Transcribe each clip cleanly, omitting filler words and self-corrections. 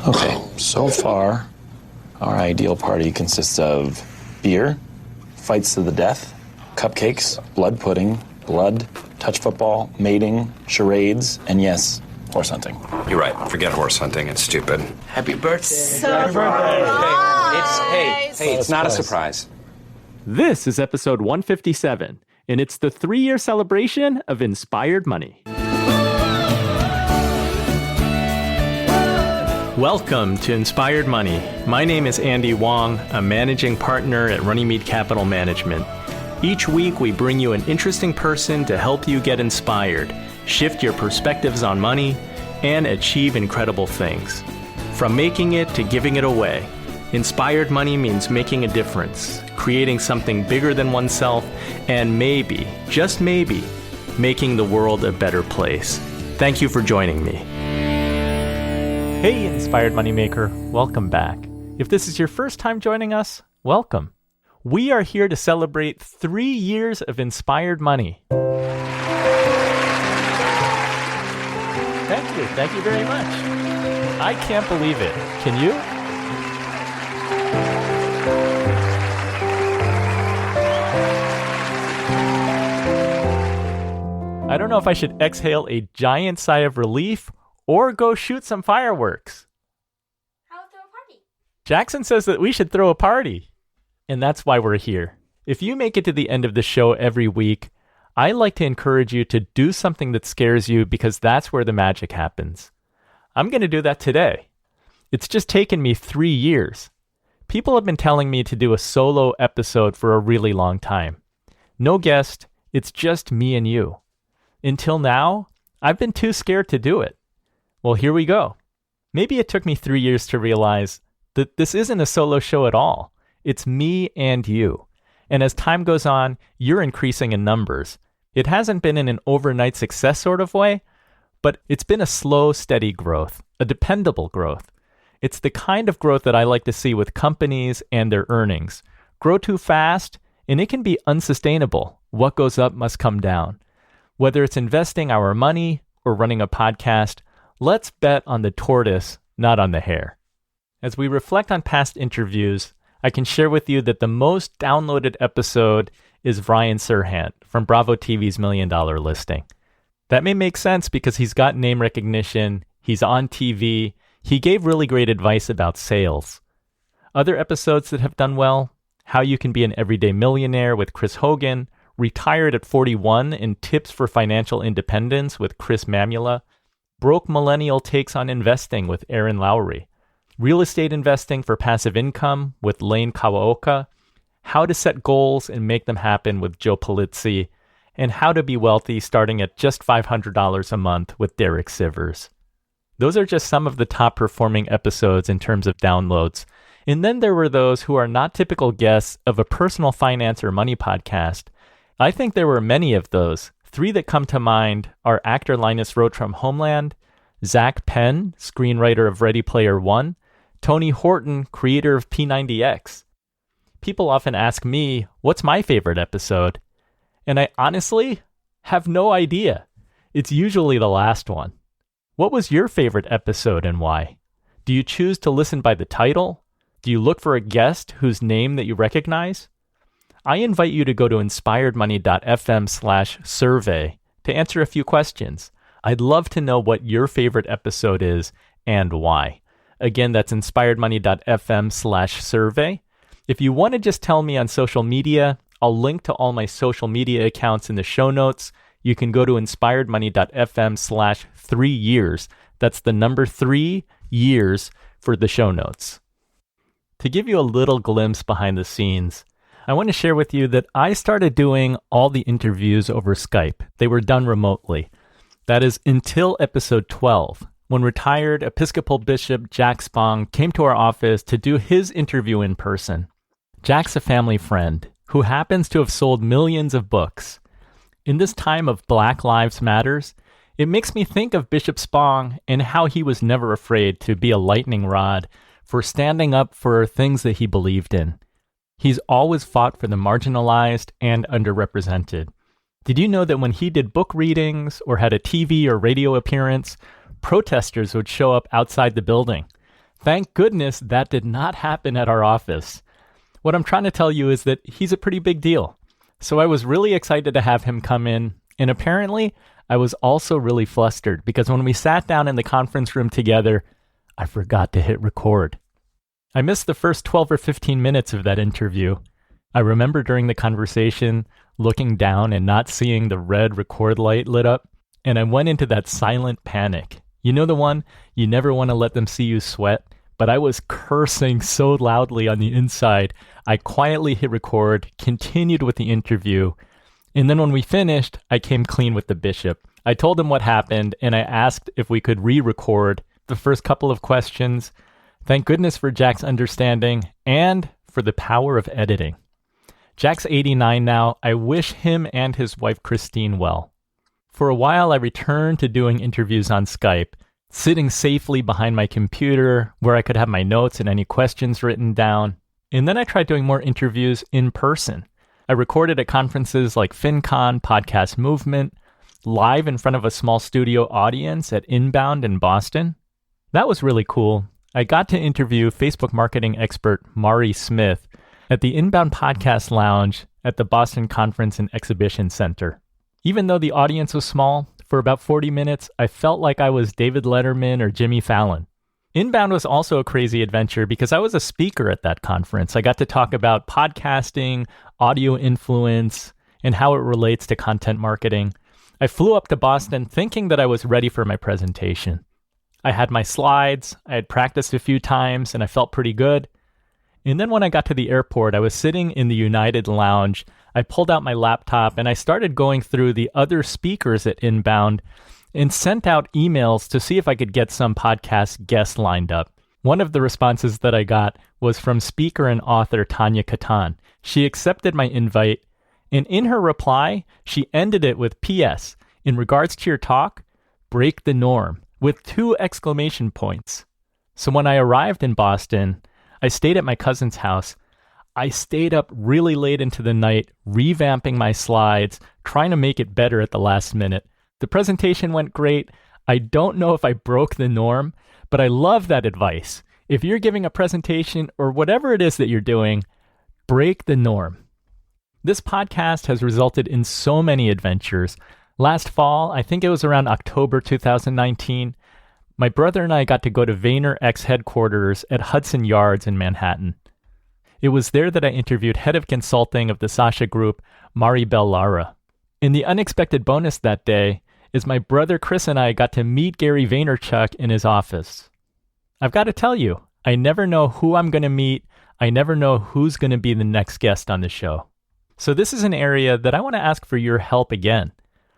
Okay, so far, our ideal party consists of beer, fights to the death, cupcakes, blood pudding, blood, touch football, mating, charades, and yes, horse hunting. You're right. Forget horse hunting. It's stupid. Happy birthday. Hey, it's not a surprise. This is episode 157, and it's the 3-year celebration of Inspired Money. Welcome to Inspired Money. My name is Andy Wong, a managing partner at Runnymede Capital Management. Each week, we bring you an interesting person to help you get inspired, shift your perspectives on money, and achieve incredible things. From making it to giving it away, Inspired Money means making a difference, creating something bigger than oneself, and maybe, just maybe, making the world a better place. Thank you for joining me. Hey, Inspired Moneymaker, welcome back. If this is your first time joining us, welcome. We are here to celebrate 3 years of Inspired Money. Thank you very much. I can't believe it. Can you? I don't know if I should exhale a giant sigh of relief or go shoot some fireworks. How about throw a party? Jackson says that we should throw a party. And that's why we're here. If you make it to the end of the show every week, I like to encourage you to do something that scares you because that's where the magic happens. I'm going to do that today. It's just taken me 3 years. People have been telling me to do a solo episode for a really long time. No guest, it's just me and you. Until now, I've been too scared to do it. Well, here we go. Maybe it took me 3 years to realize that this isn't a solo show at all. It's me and you. And as time goes on, you're increasing in numbers. It hasn't been in an overnight success sort of way, but it's been a slow, steady growth, a dependable growth. It's the kind of growth that I like to see with companies and their earnings. Grow too fast, and it can be unsustainable. What goes up must come down. Whether it's investing our money or running a podcast, let's bet on the tortoise, not on the hare. As we reflect on past interviews, I can share with you that the most downloaded episode is Ryan Serhant from Bravo TV's $1 Million Listing. That may make sense because he's got name recognition, he's on TV, he gave really great advice about sales. Other episodes that have done well, How You Can Be an Everyday Millionaire with Chris Hogan, Retired at 41 and Tips for Financial Independence with Chris Mamula, Broke Millennial Takes on Investing with Aaron Lowry, Real Estate Investing for Passive Income with Lane Kawaoka, How to Set Goals and Make Them Happen with Joe Polizzi, and How to Be Wealthy starting at just $500 a month with Derek Sivers. Those are just some of the top performing episodes in terms of downloads. And then there were those who are not typical guests of a personal finance or money podcast. I think there were many of those. 3 that come to mind are actor Linus Roach from Homeland, Zach Penn, screenwriter of Ready Player One, Tony Horton, creator of P90X. People often ask me, what's my favorite episode? And I honestly have no idea. It's usually the last one. What was your favorite episode and why? Do you choose to listen by the title? Do you look for a guest whose name that you recognize? I invite you to go to inspiredmoney.fm/survey to answer a few questions. I'd love to know what your favorite episode is and why. Again, that's inspiredmoney.fm/survey. If you want to just tell me on social media, I'll link to all my social media accounts in the show notes. You can go to inspiredmoney.fm/3 years. That's the number 3 years for the show notes. To give you a little glimpse behind the scenes, I want to share with you that I started doing all the interviews over Skype. They were done remotely. That is until episode 12, when retired Episcopal Bishop Jack Spong came to our office to do his interview in person. Jack's a family friend who happens to have sold millions of books. In this time of Black Lives Matters, it makes me think of Bishop Spong and how he was never afraid to be a lightning rod for standing up for things that he believed in. He's always fought for the marginalized and underrepresented. Did you know that when he did book readings or had a TV or radio appearance, protesters would show up outside the building? Thank goodness that did not happen at our office. What I'm trying to tell you is that he's a pretty big deal. So I was really excited to have him come in, and apparently I was also really flustered because when we sat down in the conference room together, I forgot to hit record. I missed the first 12 or 15 minutes of that interview. I remember during the conversation looking down and not seeing the red record light lit up, and I went into that silent panic. You know the one, you never want to let them see you sweat, but I was cursing so loudly on the inside. I quietly hit record, continued with the interview, and then when we finished, I came clean with the bishop. I told him what happened, and I asked if we could re-record the first couple of questions. Thank goodness for Jack's understanding and for the power of editing. Jack's 89 now. I wish him and his wife Christine well. For a while, I returned to doing interviews on Skype, sitting safely behind my computer where I could have my notes and any questions written down. And then I tried doing more interviews in person. I recorded at conferences like FinCon, Podcast Movement, live in front of a small studio audience at Inbound in Boston. That was really cool. I got to interview Facebook marketing expert Mari Smith at the Inbound Podcast Lounge at the Boston Conference and Exhibition Center. Even though the audience was small, for about 40 minutes, I felt like I was David Letterman or Jimmy Fallon. Inbound was also a crazy adventure because I was a speaker at that conference. I got to talk about podcasting, audio influence, and how it relates to content marketing. I flew up to Boston thinking that I was ready for my presentation. I had my slides, I had practiced a few times, and I felt pretty good. And then when I got to the airport, I was sitting in the United Lounge. I pulled out my laptop and I started going through the other speakers at Inbound and sent out emails to see if I could get some podcast guests lined up. One of the responses that I got was from speaker and author Tanya Katan. She accepted my invite, and in her reply, she ended it with P.S. In regards to your talk, break the norm, with 2 exclamation points. So when I arrived in Boston, I stayed at my cousin's house. I stayed up really late into the night, revamping my slides, trying to make it better at the last minute. The presentation went great. I don't know if I broke the norm, but I love that advice. If you're giving a presentation or whatever it is that you're doing, break the norm. This podcast has resulted in so many adventures. Last fall, I think it was around October 2019, my brother and I got to go to VaynerX headquarters at Hudson Yards in Manhattan. It was there that I interviewed head of consulting of the Sasha Group, Mari Bell-Lara. And the unexpected bonus that day is my brother Chris and I got to meet Gary Vaynerchuk in his office. I've got to tell you, I never know who I'm going to meet. I never know who's going to be the next guest on the show. So this is an area that I want to ask for your help again.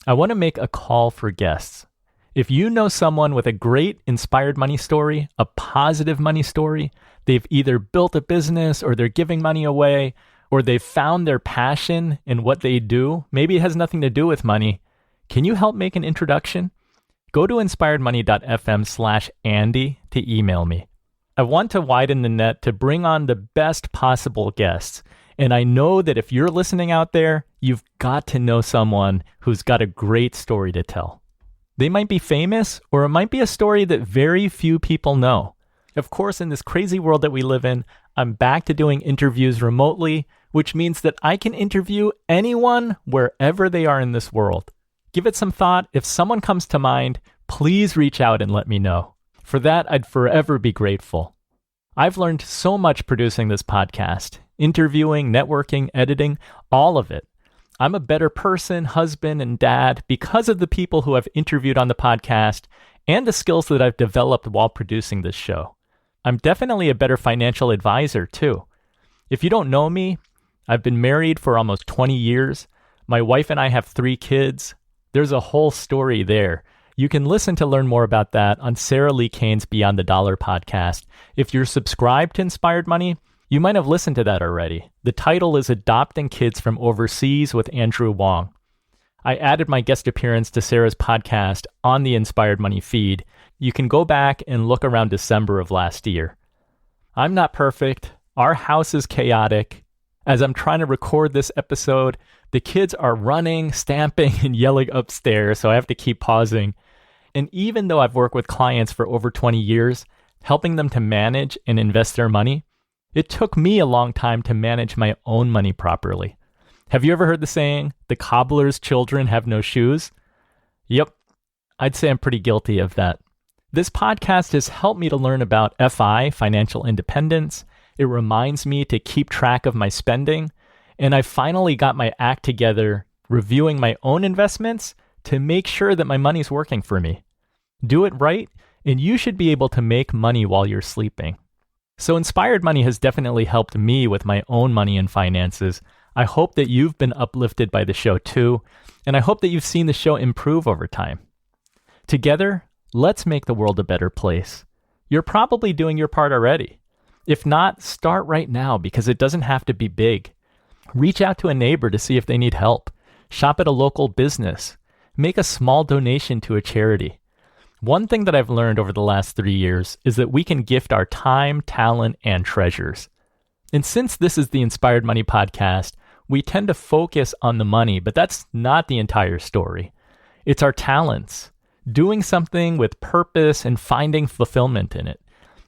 I want to make a call for guests. If you know someone with a great inspired money story, a positive money story, they've either built a business or they're giving money away, or they've found their passion in what they do, maybe it has nothing to do with money, can you help make an introduction? Go to inspiredmoney.fm/Andy to email me. I want to widen the net to bring on the best possible guests. And I know that if you're listening out there, you've got to know someone who's got a great story to tell. They might be famous, or it might be a story that very few people know. Of course, in this crazy world that we live in, I'm back to doing interviews remotely, which means that I can interview anyone wherever they are in this world. Give it some thought. If someone comes to mind, please reach out and let me know. For that, I'd forever be grateful. I've learned so much producing this podcast, interviewing, networking, editing, all of it. I'm a better person, husband, and dad because of the people who I've interviewed on the podcast and the skills that I've developed while producing this show. I'm definitely a better financial advisor, too. If you don't know me, I've been married for almost 20 years. My wife and I have 3 kids. There's a whole story there. You can listen to learn more about that on Sarah Lee Kane's Beyond the Dollar podcast. If you're subscribed to Inspired Money, you might have listened to that already. The title is Adopting Kids from Overseas with Andrew Wong. I added my guest appearance to Sarah's podcast on the Inspired Money feed. You can go back and look around December of last year. I'm not perfect. Our house is chaotic. As I'm trying to record this episode, the kids are running, stamping, and yelling upstairs, so I have to keep pausing. And even though I've worked with clients for over 20 years, helping them to manage and invest their money. It took me a long time to manage my own money properly. Have you ever heard the saying, the cobbler's children have no shoes? Yep, I'd say I'm pretty guilty of that. This podcast has helped me to learn about FI, financial independence. It reminds me to keep track of my spending. And I finally got my act together, reviewing my own investments to make sure that my money's working for me. Do it right, and you should be able to make money while you're sleeping. So Inspired Money has definitely helped me with my own money and finances. I hope that you've been uplifted by the show too, and I hope that you've seen the show improve over time. Together, let's make the world a better place. You're probably doing your part already. If not, start right now because it doesn't have to be big. Reach out to a neighbor to see if they need help. Shop at a local business. Make a small donation to a charity. One thing that I've learned over the last 3 years is that we can gift our time, talent, and treasures. And since this is the Inspired Money podcast, we tend to focus on the money, but that's not the entire story. It's our talents, doing something with purpose and finding fulfillment in it.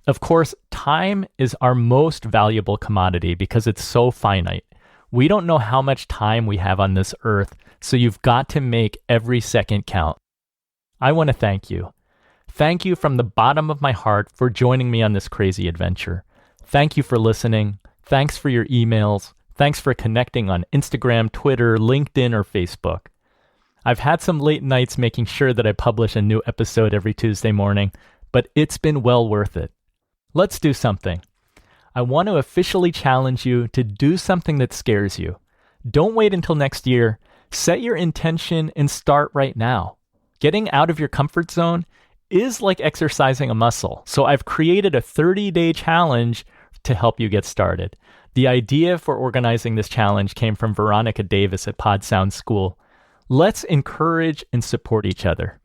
Of course, time is our most valuable commodity because it's so finite. We don't know how much time we have on this earth, so you've got to make every second count. I want to thank you. Thank you from the bottom of my heart for joining me on this crazy adventure. Thank you for listening. Thanks for your emails. Thanks for connecting on Instagram, Twitter, LinkedIn, or Facebook. I've had some late nights making sure that I publish a new episode every Tuesday morning, but it's been well worth it. Let's do something. I want to officially challenge you to do something that scares you. Don't wait until next year. Set your intention and start right now. Getting out of your comfort zone is like exercising a muscle. So I've created a 30-day challenge to help you get started. The idea for organizing this challenge came from Veronica Davis at Pod Sound School. Let's encourage and support each other.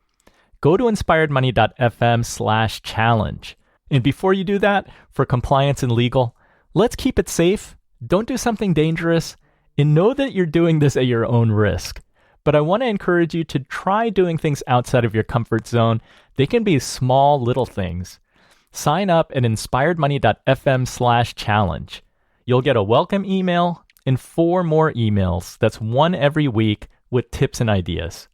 Go to inspiredmoney.fm/challenge. And before you do that, for compliance and legal, let's keep it safe. Don't do something dangerous. And know that you're doing this at your own risk. But I want to encourage you to try doing things outside of your comfort zone. They can be small, little things. Sign up at inspiredmoney.fm/challenge. You'll get a welcome email and 4 more emails. That's 1 every week with tips and ideas.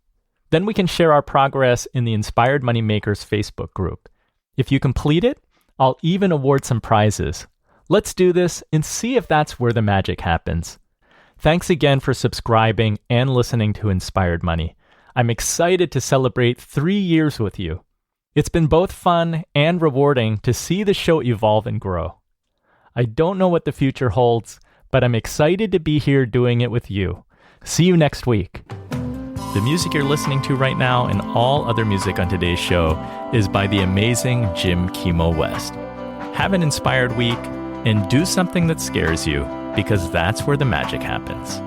Then we can share our progress in the Inspired Money Makers Facebook group. If you complete it, I'll even award some prizes. Let's do this and see if that's where the magic happens. Thanks again for subscribing and listening to Inspired Money. I'm excited to celebrate 3 years with you. It's been both fun and rewarding to see the show evolve and grow. I don't know what the future holds, but I'm excited to be here doing it with you. See you next week. The music you're listening to right now and all other music on today's show is by the amazing Jim Kimo West. Have an inspired week and do something that scares you, because that's where the magic happens.